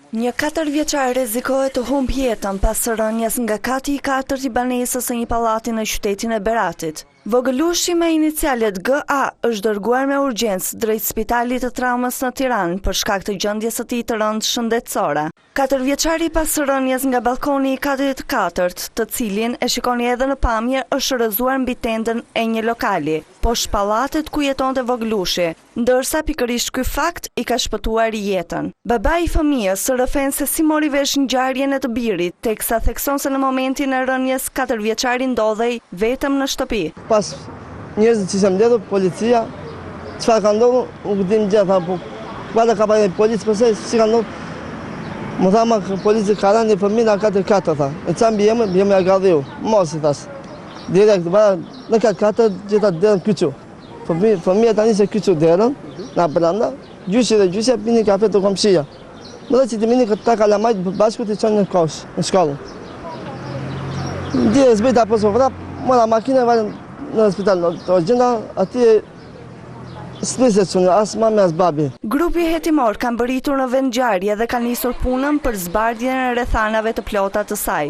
Një 4 vjeçar rrezikohet të humbë jetën pas së rënjes nga kati i 4 i banesës së një pallati në qytetin e Beratit. Vogëlushi me inicialet GA është dërguar me urgjencë drejt Spitalit të Traumës në Tiranë për shkak të gjendjes së tij të rëndë shëndetësore. 4 vjeçari pas së rënjes nga balkoni i katit të 4, të cilin e shikoni edhe në pamje, është rrëzuar mbi tendën e një lokali, poshtë pallatit ku jetonte vogëlushi, ndërsa pikërisht ky fakt i ka shpëtuar jetën. Babai i fëmijës rrëfen se si mori vesh ngjarjen e të birit, teksa thekson se në momentin e rënjes 4 vjeçari ndodhej vetëm në shtëpi. Pas njerëzit që isha mbledhur, policia, çfarë ka ndodhur, nuk dim gjë, tha, po guarda ka parë policë, pse si ka ndodhur? Më tha, ma policia ka rënë fëmijë në 4-4, tha. E ca mbi jemi agadhiu, mos i thash. Direkt, në 4-4 gjeta derën kyçu. Fëmija tani se kyçu derën, na brenda, gjyshi dhe gjyshi pini kafe të komshia. Më dhe që të mini këta kalamajt bashku të qonë në kosh, në shkollë. Ndje zbejta po së vrap, mora makine valën në spital, të gjenda ati spliset që një as mami as babi. Grupi hetimor kanë bëritur në vend ngjarje dhe ka nisur punën për zbardhjen e rrethanave të plota të saj.